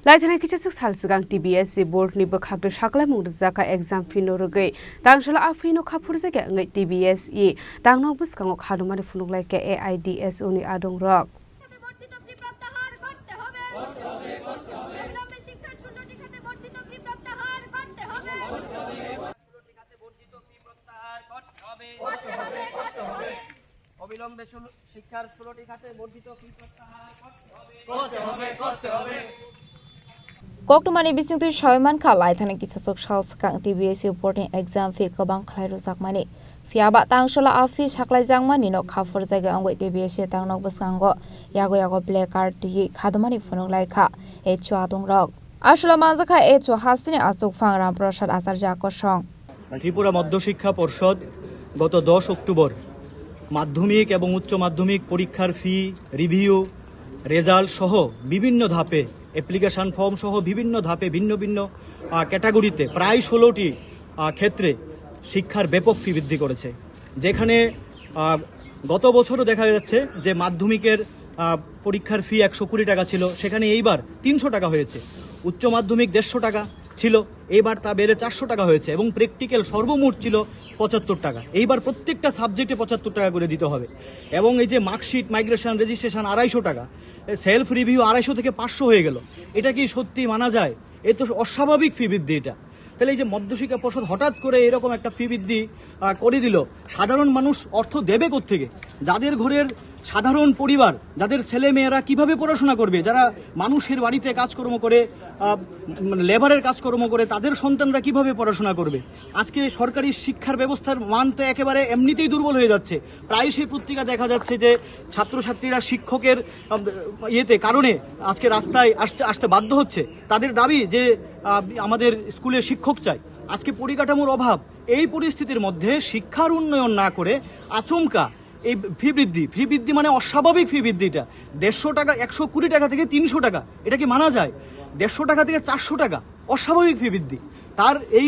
Laithana kichasuk salsugang TBS board ni bakhagde shakla mungdaka exam fino rogai tangshala afino khapurse ke ngai TBS e tangno buskango khadumani funulai ke AIDS oni adong rok অবিলম্বে শিক্ষার 16টি খাতে বর্ধিত ফি প্রত্যাহার করতে হবে Koktumani bising tu Shaiman Kalai Thana Kisasok Shals Kang TBS reporting exam fee Kabang Klairu Sakmani. Fiaba Tangshala Office Haklai Zangmani no Kafur Zaga Angway TBS Tangnok Baskango Yago Black Card Kadamani Funung Laika Echo Adong Rock. Ashula Manzaka Echo Hastini Asok Fangram Prashad Asar Jako Shong. Tripura মধ্যশিক্ষা পর্ষদ গত 10 October মাধ্যমিক এবং উচ্চ মাধ্যমিক পরীক্ষার ফি review result সহ বিভিন্ন ধাপে অ্যাপ্লিকেশন ফর্ম সহ বিভিন্ন ধাপে ভিন্ন ভিন্ন ক্যাটাগরিতে প্রায় 16টি ক্ষেত্রে শিক্ষার ব্যাপক ফি বৃদ্ধি করেছে যেখানে গত বছরও দেখা যাচ্ছে যে মাধ্যমিকের পরীক্ষার ফি 120 টাকা ছিল সেখানে এইবার 300 টাকা হয়েছে উচ্চ মাধ্যমিক 150 টাকা ছিল এইবার তা বেড়ে 400 টাকা হয়েছে এবং প্র্যাকটিক্যাল সর্বমোট ছিল 75 টাকা এইবার প্রত্যেকটা সাবজেক্টে 75 টাকা করে দিতে হবে এবং এই যে মার্কশিট মাইগ্রেশন রেজিস্ট্রেশন 250 টাকা সেলফ রিভিউ 250 থেকে 500 হয়ে গেল এটা কি সত্যি মানা যায় এ তো অস্বাভাবিক ফি বৃদ্ধি এটা তাহলে এই যে মধ্যশিক্ষা পর্ষদ হঠাৎ করে এরকম একটা ফি বৃদ্ধি করে দিল সাধারণ মানুষ অর্থ দেবে কোত্থেকে যাদের ঘরের সাধারণ পরিবার যাদের ছেলে মেয়েরা কিভাবে পড়াশোনা করবে যারা মানুষের বাড়িতে কাজকর্ম করে লেবারের কাজকর্ম করে তাদের সন্তানরা কিভাবে পড়াশোনা করবে আজকে সরকারি শিক্ষার ব্যবস্থার মান তো একেবারে এমনিতেই দুর্বল হয়ে যাচ্ছে প্রায় সেই পত্রিকা দেখা যাচ্ছে যে ছাত্রছাত্রীরা শিক্ষকের ইয়েতে কারণে আজকে রাস্তায় আসতে বাধ্য হচ্ছে তাদের দাবি যে আমাদের স্কুলে শিক্ষক চাই আজকে পরিকাঠামোর অভাব এই পরিস্থিতির মধ্যে শিক্ষার উন্নয়ন না করে আচমকা এই ফি বৃদ্ধি মানে অস্বাভাবিক ফি বৃদ্ধিটা 150 টাকা 120 টাকা থেকে 300 টাকা এটা কি মানা যায় 150 টাকা থেকে 400 টাকা অস্বাভাবিক ফি বৃদ্ধি তার এই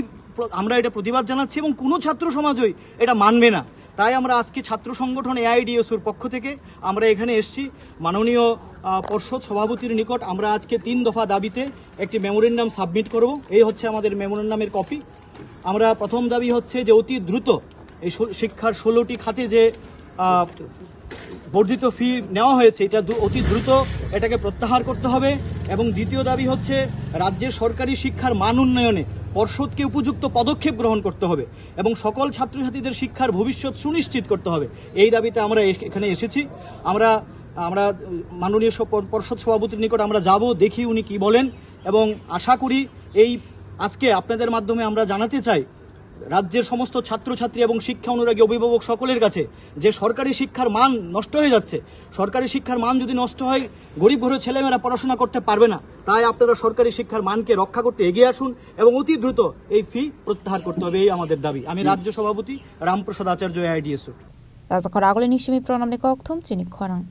আমরা এটা প্রতিবাদ জানাচ্ছি এবং কোনো ছাত্র সমাজই এটা মানবে না তাই আমরা আজকে ছাত্র সংগঠন AIDSOর পক্ষ থেকে আমরা এখানে এসেছি মাননীয় পর্ষদ সভাপতির নিকট আমরা আজকে 3 দফা দাবিতে একটি মেমোরেন্ডাম সাবমিট করব এই হচ্ছে আমাদের মেমোরেন্ডামের কপি আমরা প্রথম দাবি হচ্ছে যে অতি দ্রুত এই শিক্ষার 16টি খাতে যে বর্ধিত ফি নেওয়া হয়েছে এটা অতি দ্রুত এটাকে প্রত্যাহার করতে হবে এবং দ্বিতীয় দাবি হচ্ছে রাজ্যের সরকারি শিক্ষার মান উন্নয়নে পর্ষদকে উপযুক্ত পদক্ষেপ গ্রহণ করতে হবে এবং সকল ছাত্রছাত্রীদের শিক্ষার ভবিষ্যৎ সুনিশ্চিত করতে হবে এই দাবিতে আমরা এখানে এসেছি আমরা মাননীয় পর্ষদ সভাপতির নিকট আমরা যাব দেখি উনি কি বলেন এবং আশা করি এই আজকে আপনাদের মাধ্যমে আমরা জানাতে চাই রাজ্যের সমস্ত ছাত্রছাত্রী এবং শিক্ষা অনুরাগী অভিভাবক সকলের কাছে যে সরকারি শিক্ষার মান নষ্ট হয়ে যাচ্ছে সরকারি শিক্ষার মান যদি নষ্ট হয় গরিব ঘরের ছেলেমেয়েরা পড়াশোনা করতে পারবে না তাই আপনারা সরকারি শিক্ষার মানকে রক্ষা করতে এগিয়ে আসুন এবং অতি দ্রুত এই ফি প্রত্যাহার করতে হবে এই আমাদের দাবি আমি রাজ্য সভাপতি রামপ্রসাদ আচার্য AIDSO তাজা করাগলে নিশমি প্রণাম নিকথম চিনি খরাং